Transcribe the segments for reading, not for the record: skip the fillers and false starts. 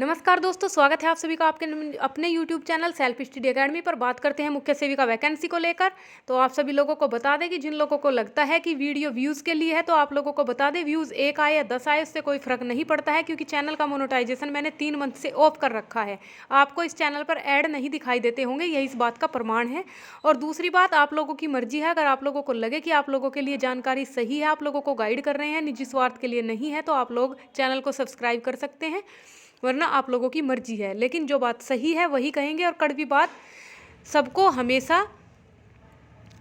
नमस्कार दोस्तों, स्वागत है आप सभी का आपके अपने YouTube channel self study academy पर। बात करते हैं मुख्य सेविका वैकेंसी को लेकर। तो आप सभी लोगों को बता दें कि जिन लोगों को लगता है कि वीडियो व्यूज़ के लिए है, तो आप लोगों को बता दें व्यूज़ 1 आए या 10 आए उससे कोई फ़र्क नहीं पड़ता है, क्योंकि चैनल का मोनेटाइजेशन मैंने 3 मंथ से ऑफ कर रखा है। आपको इस चैनल पर ऐड नहीं दिखाई देते होंगे, यही इस बात का प्रमाण है। और दूसरी बात, आप लोगों की मर्जी है। अगर आप लोगों को लगे कि आप लोगों के लिए जानकारी सही है, आप लोगों को गाइड कर रहे हैं, निजी स्वार्थ के लिए नहीं है, तो आप लोग चैनल को सब्सक्राइब कर सकते हैं, वरना आप लोगों की मर्जी है। लेकिन जो बात सही है वही कहेंगे, और कड़वी बात सबको हमेशा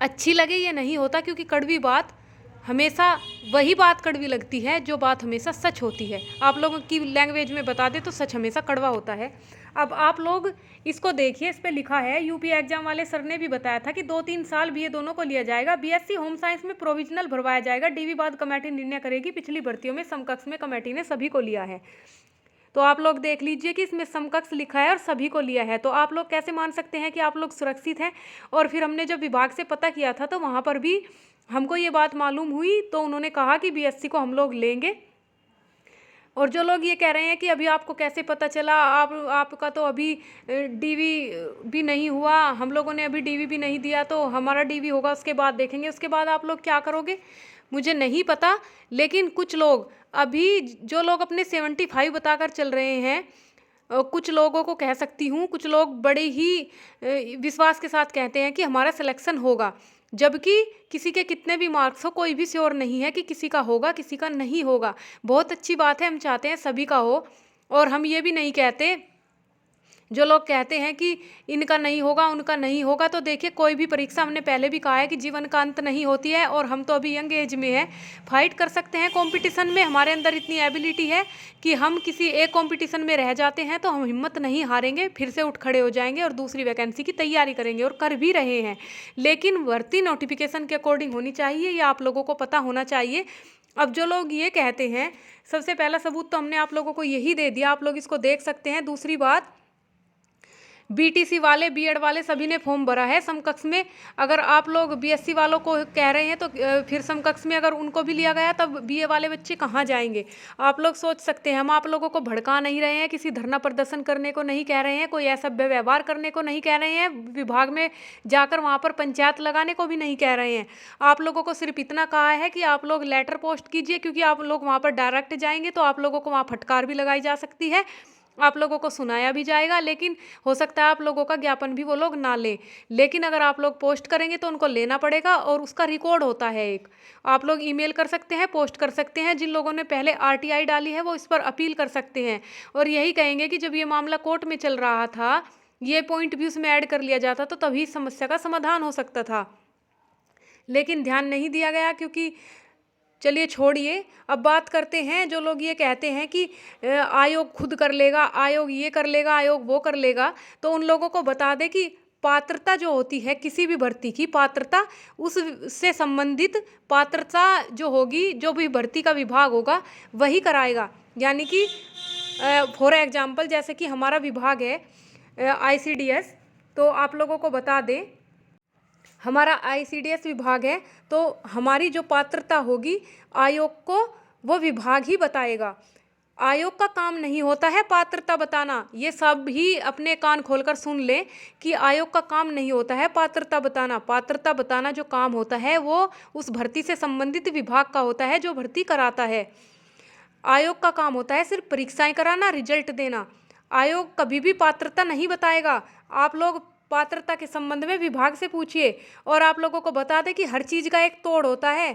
अच्छी लगे ये नहीं होता, क्योंकि कड़वी बात हमेशा वही बात कड़वी लगती है जो बात हमेशा सच होती है। आप लोगों की लैंग्वेज में बता दें तो सच हमेशा कड़वा होता है। अब आप लोग इसको देखिए, इस पे लिखा है यूपी एग्जाम वाले सर ने भी बताया था कि 2-3 साल बीए दोनों को लिया जाएगा। बीएससी होम साइंस में प्रोविजनल भरवाया जाएगा, डीवी बाद कमेटी निर्णय करेगी। पिछली भर्तियों में समकक्ष में कमेटी ने सभी को लिया है। तो आप लोग देख लीजिए कि इसमें समकक्ष लिखा है और सभी को लिया है। तो आप लोग कैसे मान सकते हैं कि आप लोग सुरक्षित हैं? और फिर हमने जब विभाग से पता किया था तो वहाँ पर भी हमको ये बात मालूम हुई, तो उन्होंने कहा कि बीएससी को हम लोग लेंगे। और जो लोग ये कह रहे हैं कि अभी आपको कैसे पता चला, आपका तो अभी डीवी भी नहीं हुआ, हम लोगों ने अभी डीवी भी नहीं दिया, तो हमारा डीवी होगा उसके बाद देखेंगे, उसके बाद आप लोग क्या करोगे मुझे नहीं पता। लेकिन कुछ लोग अभी, जो लोग अपने 75 बताकर चल रहे हैं, कुछ लोगों को कह सकती हूँ, कुछ लोग बड़े ही विश्वास के साथ कहते हैं कि हमारा सिलेक्शन होगा, जबकि किसी के कितने भी मार्क्स हो, कोई भी श्योर नहीं है कि किसी का होगा किसी का नहीं होगा। बहुत अच्छी बात है, हम चाहते हैं सभी का हो। और हम ये भी नहीं कहते, जो लोग कहते हैं कि इनका नहीं होगा उनका नहीं होगा, तो देखिए कोई भी परीक्षा, हमने पहले भी कहा है कि जीवन का अंत नहीं होती है, और हम तो अभी यंग एज में है, फाइट कर सकते हैं कंपटीशन में। हमारे अंदर इतनी एबिलिटी है कि हम किसी एक कंपटीशन में रह जाते हैं तो हम हिम्मत नहीं हारेंगे, फिर से उठ खड़े हो जाएंगे और दूसरी वैकेंसी की तैयारी करेंगे, और कर भी रहे हैं। लेकिन भर्ती नोटिफिकेशन के अकॉर्डिंग होनी चाहिए, ये आप लोगों को पता होना चाहिए। अब जो लोग ये कहते हैं, सबसे पहला सबूत तो हमने आप लोगों को यही दे दिया, आप लोग इसको देख सकते हैं। दूसरी बात, बीटीसी वाले, बीएड वाले सभी ने फॉर्म भरा है समकक्ष में। अगर आप लोग बीएससी वालों को कह रहे हैं तो फिर समकक्ष में अगर उनको भी लिया गया तब बीए वाले बच्चे कहाँ जाएंगे? आप लोग सोच सकते हैं। हम आप लोगों को भड़का नहीं रहे हैं, किसी धरना प्रदर्शन करने को नहीं कह रहे हैं, कोई असभ्य व्यवहार करने को नहीं कह रहे हैं, विभाग में जाकर वहाँ पर पंचायत लगाने को भी नहीं कह रहे हैं। आप लोगों को सिर्फ इतना कहा है कि आप लोग लेटर पोस्ट कीजिए, क्योंकि आप लोग वहाँ पर डायरेक्ट जाएंगे तो आप लोगों को वहाँ फटकार भी लगाई जा सकती है, आप लोगों को सुनाया भी जाएगा, लेकिन हो सकता है आप लोगों का ज्ञापन भी वो लोग ना लें। लेकिन अगर आप लोग पोस्ट करेंगे तो उनको लेना पड़ेगा, और उसका रिकॉर्ड होता है एक। आप लोग ईमेल कर सकते हैं, पोस्ट कर सकते हैं। जिन लोगों ने पहले आरटीआई डाली है वो इस पर अपील कर सकते हैं, और यही कहेंगे कि जब ये मामला कोर्ट में चल रहा था, ये पॉइंट भी उसमें ऐड कर लिया जाता तो तभी समस्या का समाधान हो सकता था। लेकिन ध्यान नहीं दिया गया, क्योंकि चलिए छोड़िए। अब बात करते हैं, जो लोग ये कहते हैं कि आयोग खुद कर लेगा, आयोग ये कर लेगा, आयोग वो कर लेगा, तो उन लोगों को बता दें कि पात्रता जो होती है किसी भी भर्ती की, पात्रता उससे संबंधित पात्रता जो होगी, जो भी भर्ती का विभाग होगा वही कराएगा। यानी कि फॉर एग्जाम्पल, जैसे कि हमारा विभाग है आईसीडीएस, तो आप लोगों को बता दें हमारा आईसीडीएस विभाग है, तो हमारी जो पात्रता होगी आयोग को वो विभाग ही बताएगा। आयोग का काम नहीं होता है पात्रता बताना। ये सब ही अपने कान खोलकर सुन लें कि आयोग का काम नहीं होता है पात्रता बताना। पात्रता बताना जो काम होता है वो उस भर्ती से संबंधित विभाग का होता है, जो भर्ती कराता है। आयोग का काम होता है सिर्फ परीक्षाएं कराना, रिजल्ट देना। आयोग कभी भी पात्रता नहीं बताएगा। आप लोग पात्रता के संबंध में विभाग से पूछिए। और आप लोगों को बता दें कि हर चीज़ का एक तोड़ होता है।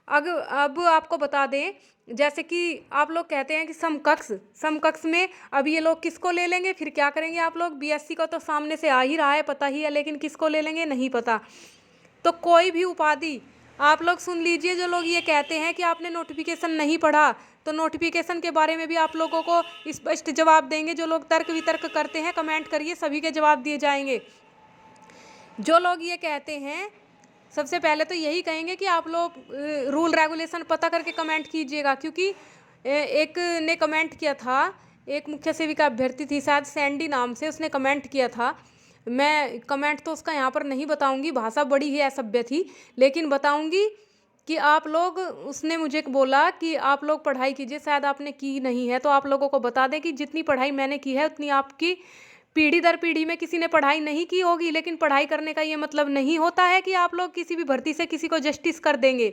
अब आपको बता दें, जैसे कि आप लोग कहते हैं कि समकक्ष में अब ये लोग किसको ले लेंगे, फिर क्या करेंगे आप लोग? बीएससी को तो सामने से आ ही रहा है, पता ही है, लेकिन किसको ले लेंगे नहीं पता। तो कोई भी उपाधि आप लोग सुन लीजिए। जो लोग ये कहते हैं कि आपने नोटिफिकेशन नहीं पढ़ा, तो नोटिफिकेशन के बारे में भी आप लोगों को स्पष्ट जवाब देंगे। जो लोग तर्क वितर्क करते हैं कमेंट करिए, सभी के जवाब दिए जाएंगे। जो लोग ये कहते हैं, सबसे पहले तो यही कहेंगे कि आप लोग रूल रेगुलेशन पता करके कमेंट कीजिएगा, क्योंकि एक ने कमेंट किया था, एक मुख्य सेविका अभ्यर्थी थी शायद सैंडी नाम से, उसने कमेंट किया था। मैं कमेंट तो उसका यहाँ पर नहीं बताऊंगी, भाषा बड़ी ही असभ्य थी, लेकिन बताऊंगी कि आप लोग, उसने मुझे बोला कि आप लोग पढ़ाई कीजिए, शायद आपने की नहीं है, तो आप लोगों को बता दें कि जितनी पढ़ाई मैंने की है उतनी आपकी पीढ़ी दर पीढ़ी में किसी ने पढ़ाई नहीं की होगी। लेकिन पढ़ाई करने का ये मतलब नहीं होता है कि आप लोग किसी भी भर्ती से किसी को जस्टिस कर देंगे।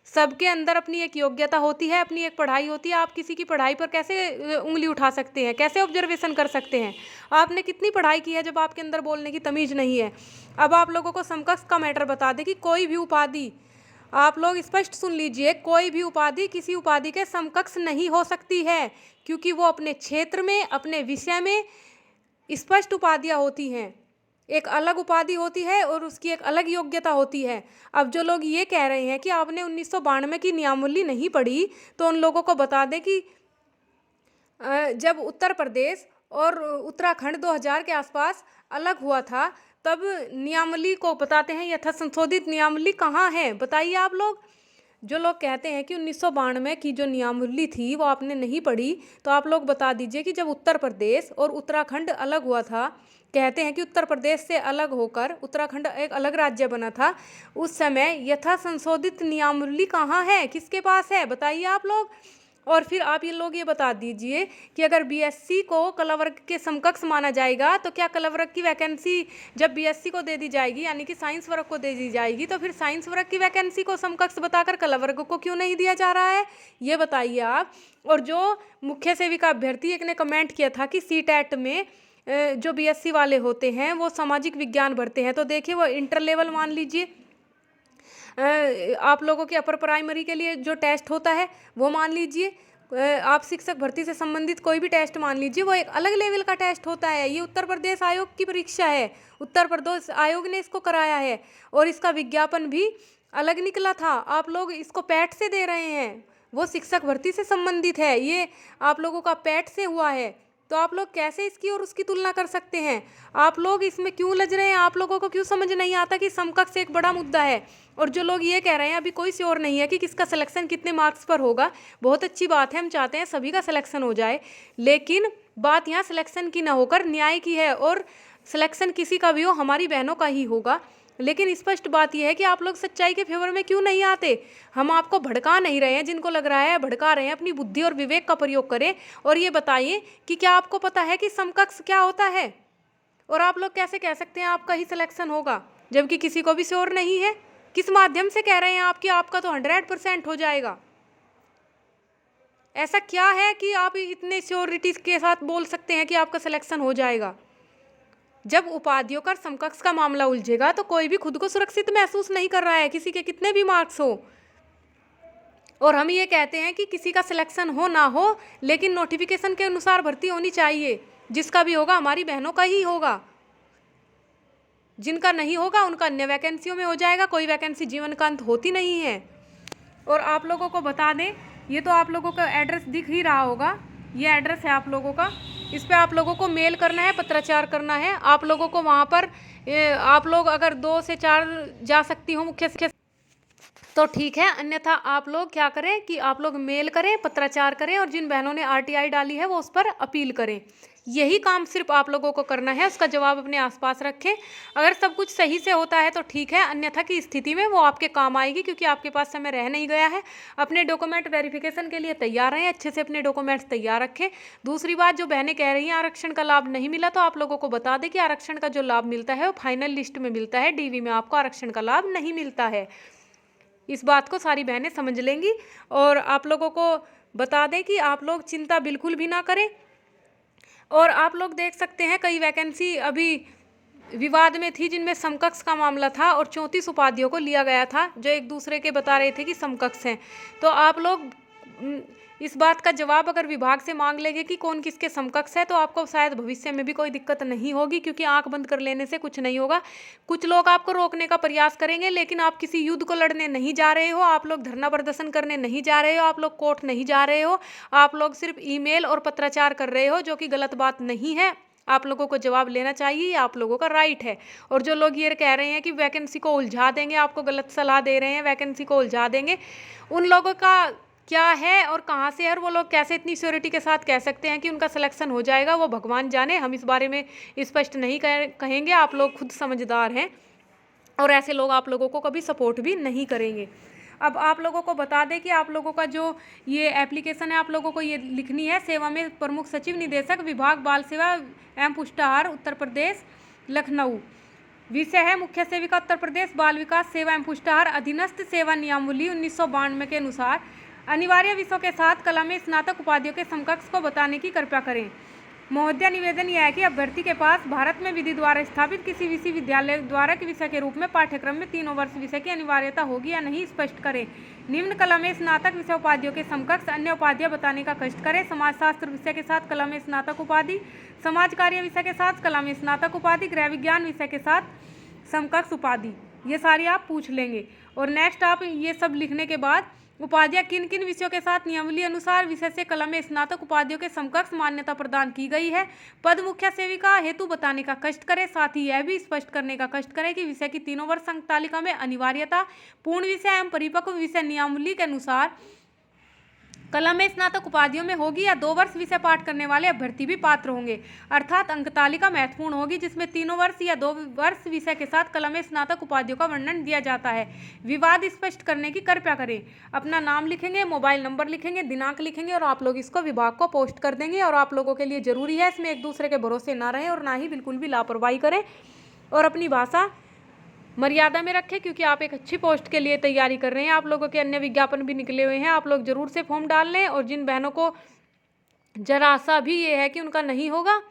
सबके अंदर अपनी एक योग्यता होती है, अपनी एक पढ़ाई होती है। आप किसी की पढ़ाई पर कैसे उंगली उठा सकते हैं, कैसे ऑब्जर्वेशन कर सकते हैं? आपने कितनी पढ़ाई की है जब आपके अंदर बोलने की तमीज़ नहीं है। अब आप लोगों को समकक्ष का मैटर बता दें कि कोई भी उपाधि, आप लोग स्पष्ट सुन लीजिए, कोई भी उपाधि किसी उपाधि के समकक्ष नहीं हो सकती है, क्योंकि वो अपने क्षेत्र में, अपने विषय में स्पष्ट उपाधियाँ होती हैं। एक अलग उपाधि होती है और उसकी एक अलग योग्यता होती है। अब जो लोग ये कह रहे हैं कि आपने 1992 की नियमावली नहीं पढ़ी, तो उन लोगों को बता दें कि जब उत्तर प्रदेश और उत्तराखंड 2000 के आसपास अलग हुआ था, तब नियमावली को बताते हैं यथा संशोधित नियमावली कहाँ है, बताइए आप लोग। जो लोग कहते हैं कि 1992 की जो नियमावली थी वो आपने नहीं पढ़ी, तो आप लोग बता दीजिए कि जब उत्तर प्रदेश और उत्तराखंड अलग हुआ था, कहते हैं कि उत्तर प्रदेश से अलग होकर उत्तराखंड एक अलग राज्य बना था, उस समय यथा संशोधित नियमावली कहाँ है, किसके पास है, बताइए आप लोग। और फिर आप ये लोग ये बता दीजिए कि अगर बीएससी को कला वर्ग के समकक्ष माना जाएगा, तो क्या कला वर्ग की वैकेंसी जब बीएससी को दे दी जाएगी, यानी कि साइंस वर्ग को दे दी जाएगी, तो फिर साइंस वर्ग की वैकेंसी को समकक्ष बताकर कला वर्ग को क्यों नहीं दिया जा रहा है, ये बताइए आप। और जो मुख्य सेविका अभ्यर्थी एक ने कमेंट किया था कि सीटेट में जो बीएससी वाले होते हैं वो सामाजिक विज्ञान भरते हैं, तो देखिए वो इंटर लेवल मान लीजिए, आप लोगों के अपर प्राइमरी के लिए जो टेस्ट होता है वो मान लीजिए, आप शिक्षक भर्ती से संबंधित कोई भी टेस्ट मान लीजिए, वो एक अलग लेवल का टेस्ट होता है। ये उत्तर प्रदेश आयोग की परीक्षा है, उत्तर प्रदेश आयोग ने इसको कराया है और इसका विज्ञापन भी अलग निकला था। आप लोग इसको पैट से दे रहे हैं, वो शिक्षक भर्ती से संबंधित है, ये आप लोगों का पैट से हुआ है, तो आप लोग कैसे इसकी और उसकी तुलना कर सकते हैं? आप लोग इसमें क्यों लज रहे हैं? आप लोगों को क्यों समझ नहीं आता कि समकक्ष एक बड़ा मुद्दा है? और जो लोग ये कह रहे हैं अभी कोई श्योर नहीं है कि किसका सिलेक्शन कितने मार्क्स पर होगा, बहुत अच्छी बात है, हम चाहते हैं सभी का सिलेक्शन हो जाए, लेकिन बात यहाँ सिलेक्शन की ना होकर न्याय की है। और सिलेक्शन किसी का भी हो, हमारी बहनों का ही होगा। लेकिन स्पष्ट बात यह है कि आप लोग सच्चाई के फेवर में क्यों नहीं आते? हम आपको भड़का नहीं रहे हैं, जिनको लग रहा है भड़का रहे हैं, अपनी बुद्धि और विवेक का प्रयोग करें और ये बताइए कि क्या आपको पता है कि समकक्ष क्या होता है? और आप लोग कैसे कह सकते हैं आपका ही सिलेक्शन होगा, जबकि किसी को भी श्योर नहीं है? किस माध्यम से कह रहे हैं आप कि आपका तो 100% हो जाएगा? ऐसा क्या है कि आप इतने श्योरिटी के साथ बोल सकते हैं कि आपका सिलेक्शन हो जाएगा? जब उपाधियों का समकक्ष का मामला उलझेगा तो कोई भी खुद को सुरक्षित महसूस नहीं कर रहा है, किसी के कितने भी मार्क्स हो। और हम ये कहते हैं कि किसी का सिलेक्शन हो ना हो, लेकिन नोटिफिकेशन के अनुसार भर्ती होनी चाहिए। जिसका भी होगा हमारी बहनों का ही होगा, जिनका नहीं होगा उनका अन्य वैकेंसियों में हो जाएगा। कोई वैकेंसी जीवन का अंत होती नहीं है। और आप लोगों को बता दें, ये तो आप लोगों का एड्रेस दिख ही रहा होगा, ये एड्रेस है आप लोगों का, इस पे आप लोगों को मेल करना है, पत्राचार करना है। आप लोगों को वहाँ पर आप लोग अगर 2 से 4 जा सकती हो मुख्य तो ठीक है, अन्यथा आप लोग क्या करें कि आप लोग मेल करें, पत्राचार करें और जिन बहनों ने आरटीआई डाली है वो उस पर अपील करें। यही काम सिर्फ आप लोगों को करना है, उसका जवाब अपने आसपास रखें। अगर सब कुछ सही से होता है तो ठीक है, अन्यथा की स्थिति में वो आपके काम आएगी, क्योंकि आपके पास समय रह नहीं गया है। अपने डॉक्यूमेंट वेरिफिकेशन के लिए तैयार रहें, अच्छे से अपने डॉक्यूमेंट्स तैयार रखें। दूसरी बात, जो बहनें कह रही हैं आरक्षण का लाभ नहीं मिला, तो आप लोगों को बता दें कि आरक्षण का जो लाभ मिलता है वो फाइनल लिस्ट में मिलता है, डीवी में आपको आरक्षण का लाभ नहीं मिलता है। इस बात को सारी बहनें समझ लेंगी। और आप लोगों को बता दें कि आप लोग चिंता बिल्कुल भी ना करें। और आप लोग देख सकते हैं कई वैकेंसी अभी विवाद में थी जिनमें समकक्ष का मामला था और 34 उपाधियों को लिया गया था, जो एक दूसरे के बता रहे थे कि समकक्ष हैं। तो आप लोग इस बात का जवाब अगर विभाग से मांग लेंगे कि कौन किसके समकक्ष है, तो आपको शायद भविष्य में भी कोई दिक्कत नहीं होगी, क्योंकि आंख बंद कर लेने से कुछ नहीं होगा। कुछ लोग आपको रोकने का प्रयास करेंगे, लेकिन आप किसी युद्ध को लड़ने नहीं जा रहे हो, आप लोग धरना प्रदर्शन करने नहीं जा रहे हो, आप लोग कोर्ट नहीं जा रहे हो, आप लोग सिर्फ ईमेल और पत्राचार कर रहे हो, जो कि गलत बात नहीं है। आप लोगों को जवाब लेना चाहिए, ये आप लोगों का राइट है। और जो लोग ये कह रहे हैं कि वैकेंसी को उलझा देंगे, आपको गलत सलाह दे रहे हैं, वैकेंसी को उलझा देंगे, उन लोगों का क्या है और कहाँ से है और वो लोग कैसे इतनी श्योरिटी के साथ कह सकते हैं कि उनका सिलेक्शन हो जाएगा, वो भगवान जाने। हम इस बारे में स्पष्ट नहीं कहेंगे, आप लोग खुद समझदार हैं और ऐसे लोग आप लोगों को कभी सपोर्ट भी नहीं करेंगे। अब आप लोगों को बता दें कि आप लोगों का जो ये एप्लीकेशन है, आप लोगों को ये लिखनी है सेवा में प्रमुख सचिव निदेशक विभाग बाल सेवा एवं पुष्टाहार उत्तर प्रदेश लखनऊ। विषय है मुख्य सेविका उत्तर प्रदेश बाल विकास सेवा एवं पुष्टाहार अधीनस्थ सेवा नियमावली 1992 के अनुसार अनिवार्य विषयों के साथ कला में स्नातक उपाधियों के समकक्ष को बताने की कृपया करें। महोदया, निवेदन यह है कि अभ्यर्थी के पास भारत में विधि द्वारा स्थापित किसी विश्वविद्यालय द्वारा के विषय के रूप में पाठ्यक्रम में 3 वर्ष विषय की अनिवार्यता होगी या नहीं स्पष्ट करें। निम्न कला में स्नातक विषय उपाधियों के समकक्ष अन्य उपाधियां बताने का कष्ट करें। समाजशास्त्र विषय के साथ कला में स्नातक उपाधि, समाज कार्य विषय के साथ कला में स्नातक उपाधि, गृह विज्ञान विषय के साथ समकक्ष उपाधि, ये सारी आप पूछ लेंगे। और नेक्स्ट आप ये सब लिखने के बाद उपाधियां किन किन विषयों के साथ नियमावली अनुसार विषय से कला में स्नातक उपाधियों के समकक्ष मान्यता प्रदान की गई है पद मुख्य सेविका हेतु बताने का कष्ट करें। साथ ही यह भी स्पष्ट करने का कष्ट करें कि विषय की 3 वर्ष अंक तालिका में अनिवार्यता पूर्ण विषय एवं परिपक्व विषय नियमावली के अनुसार कला में स्नातक उपाधियों में होगी या 2 वर्ष विषय पाठ करने वाले अभ्यर्थी भी पात्र होंगे। अर्थात अंक तालिका महत्वपूर्ण होगी जिसमें 3 वर्ष या 2 वर्ष विषय के साथ कला में स्नातक उपाधियों का वर्णन दिया जाता है। विवाद स्पष्ट करने की कृपया करें। अपना नाम लिखेंगे, मोबाइल नंबर लिखेंगे, दिनांक लिखेंगे और आप लोग इसको विभाग को पोस्ट कर देंगे। और आप लोगों के लिए जरूरी है इसमें एक दूसरे के भरोसे ना रहें और ना ही बिल्कुल भी लापरवाही करें और अपनी भाषा मर्यादा में रखें, क्योंकि आप एक अच्छी पोस्ट के लिए तैयारी कर रहे हैं। आप लोगों के अन्य विज्ञापन भी निकले हुए हैं, आप लोग जरूर से फॉर्म डाल लें। और जिन बहनों को जरा सा भी ये है कि उनका नहीं होगा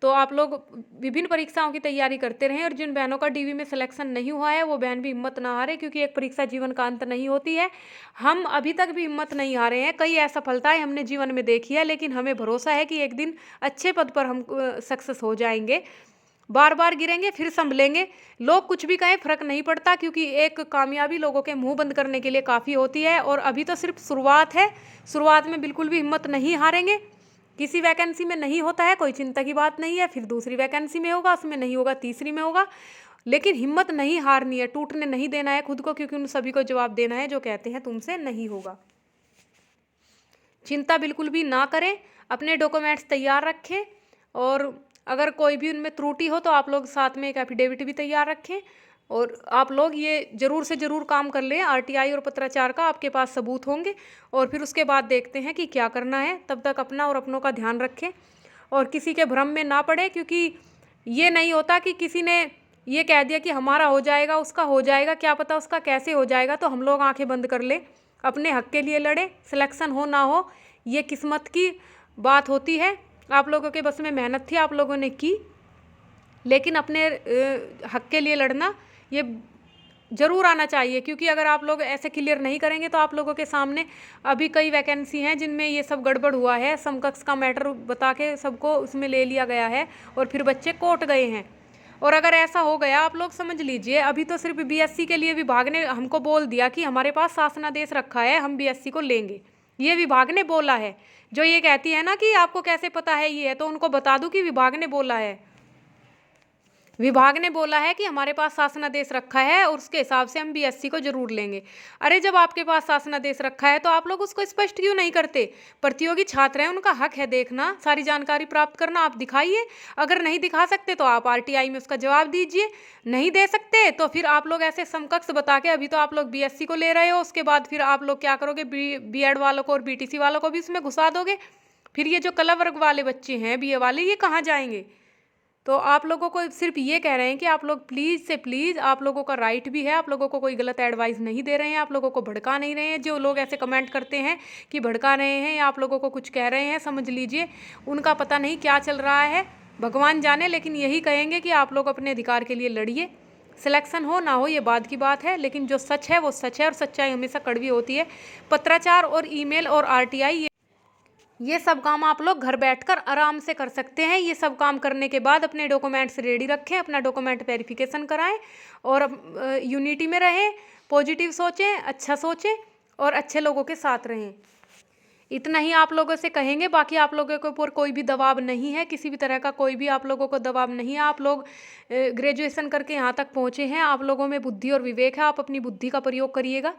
तो आप लोग विभिन्न परीक्षाओं की तैयारी करते रहें। और जिन बहनों का डीवी में सिलेक्शन नहीं हुआ है वो बहन भी हिम्मत ना हारे, क्योंकि एक परीक्षा जीवन का अंत नहीं होती है। हम अभी तक भी हिम्मत नहीं हारे हैं, कई असफलताएं हमने जीवन में देखी है, लेकिन हमें भरोसा है कि एक दिन अच्छे पद पर हम सक्सेस हो जाएंगे। बार बार गिरेंगे फिर संभलेंगे। लोग कुछ भी कहें फर्क नहीं पड़ता, क्योंकि एक कामयाबी लोगों के मुंह बंद करने के लिए काफ़ी होती है। और अभी तो सिर्फ शुरुआत है, शुरुआत में बिल्कुल भी हिम्मत नहीं हारेंगे। किसी वैकेंसी में नहीं होता है कोई चिंता की बात नहीं है, फिर दूसरी वैकेंसी में होगा, उसमें नहीं होगा तीसरी में होगा, लेकिन हिम्मत नहीं हारनी है, टूटने नहीं देना है खुद को, क्योंकि उन सभी को जवाब देना है जो कहते हैं तुमसे नहीं होगा। चिंता बिल्कुल भी ना करें, अपने डॉक्यूमेंट्स तैयार रखें और अगर कोई भी उनमें त्रुटि हो तो आप लोग साथ में एक एफिडेविट भी तैयार रखें। और आप लोग ये ज़रूर से ज़रूर काम कर लें, आरटीआई और पत्राचार का आपके पास सबूत होंगे। और फिर उसके बाद देखते हैं कि क्या करना है। तब तक अपना और अपनों का ध्यान रखें और किसी के भ्रम में ना पड़े, क्योंकि ये नहीं होता कि किसी ने ये कह दिया कि हमारा हो जाएगा, उसका हो जाएगा, क्या पता उसका कैसे हो जाएगा। तो हम लोग आंखें बंद कर लें, अपने हक के लिए लड़ें। सिलेक्शन हो ना हो ये किस्मत की बात होती है, आप लोगों के बस में मेहनत थी, आप लोगों ने की, लेकिन अपने हक के लिए लड़ना ये ज़रूर आना चाहिए। क्योंकि अगर आप लोग ऐसे क्लियर नहीं करेंगे तो आप लोगों के सामने अभी कई वैकेंसी हैं जिनमें ये सब गड़बड़ हुआ है, समकक्ष का मैटर बता के सबको उसमें ले लिया गया है और फिर बच्चे कोर्ट गए हैं। और अगर ऐसा हो गया आप लोग समझ लीजिए, अभी तो सिर्फ बीएससी के लिए विभाग ने हमको बोल दिया कि हमारे पास शासनादेश रखा है, हम बीएससी को लेंगे, ये विभाग ने बोला है। जो ये कहती है ना कि आपको कैसे पता है, ये है तो उनको बता दूं कि विभाग ने बोला है। विभाग ने बोला है कि हमारे पास शासनादेश रखा है और उसके हिसाब से हम बीएससी को जरूर लेंगे। अरे जब आपके पास शासनादेश रखा है तो आप लोग उसको स्पष्ट क्यों नहीं करते? प्रतियोगी छात्र हैं, उनका हक है देखना, सारी जानकारी प्राप्त करना। आप दिखाइए, अगर नहीं दिखा सकते तो आप आरटीआई में उसका जवाब दीजिए। नहीं दे सकते तो फिर आप लोग ऐसे समकक्ष बता के, अभी तो आप लोग बीएससी को ले रहे हो, उसके बाद फिर आप लोग क्या करोगे, बीएड वालों को और बीटीसी वालों को भी उसमें घुसा दोगे। फिर ये जो कला वर्ग वाले बच्चे हैं बीए वाले, ये कहाँ जाएंगे? तो आप लोगों को सिर्फ ये कह रहे हैं कि आप लोग प्लीज़ से प्लीज़, आप लोगों का राइट भी है, आप लोगों को कोई गलत एडवाइस नहीं दे रहे हैं, आप लोगों को भड़का नहीं रहे हैं। जो लोग ऐसे कमेंट करते हैं कि भड़का रहे हैं या आप लोगों को कुछ कह रहे हैं, समझ लीजिए उनका पता नहीं क्या चल रहा है, भगवान जाने। लेकिन यही कहेंगे कि आप लोग अपने अधिकार के लिए लड़िए। सिलेक्शन हो ना हो ये बाद की बात है, लेकिन जो सच है वो सच है और सच्चाई हमेशा कड़वी होती है। पत्राचार और ईमेल और आरटीआई ये सब काम आप लोग घर बैठकर आराम से कर सकते हैं। ये सब काम करने के बाद अपने डॉक्यूमेंट्स रेडी रखें, अपना डॉक्यूमेंट वेरिफिकेशन कराएं और यूनिटी में रहें, पॉजिटिव सोचें, अच्छा सोचें और अच्छे लोगों के साथ रहें। इतना ही आप लोगों से कहेंगे। बाकी आप लोगों के ऊपर कोई भी दबाव नहीं है, किसी भी तरह का कोई भी आप लोगों को दबाव नहीं है। आप लोग ग्रेजुएशन करके यहाँ तक पहुँचे हैं, आप लोगों में बुद्धि और विवेक है, आप अपनी बुद्धि का प्रयोग करिएगा।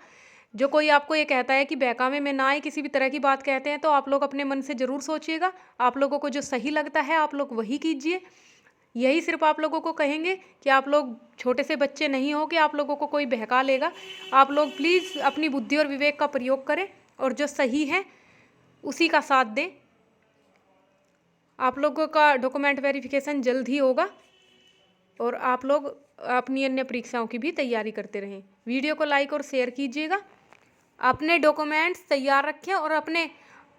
जो कोई आपको ये कहता है कि बहकावे में ना आए, किसी भी तरह की बात कहते हैं, तो आप लोग अपने मन से ज़रूर सोचिएगा। आप लोगों को जो सही लगता है आप लोग वही कीजिए। यही सिर्फ आप लोगों को कहेंगे कि आप लोग छोटे से बच्चे नहीं हो कि आप लोगों को कोई बहका लेगा। आप लोग प्लीज़ अपनी बुद्धि और विवेक का प्रयोग करें और जो सही है उसी का साथ दें। आप लोगों का डॉक्यूमेंट वेरिफिकेशन जल्द ही होगा और आप लोग अपनी अन्य परीक्षाओं की भी तैयारी करते रहें। वीडियो को लाइक और शेयर कीजिएगा। अपने डॉक्यूमेंट्स तैयार रखें और अपने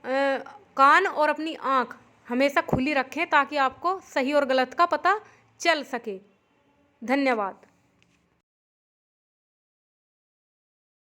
कान और अपनी आँख हमेशा खुली रखें ताकि आपको सही और गलत का पता चल सके। धन्यवाद।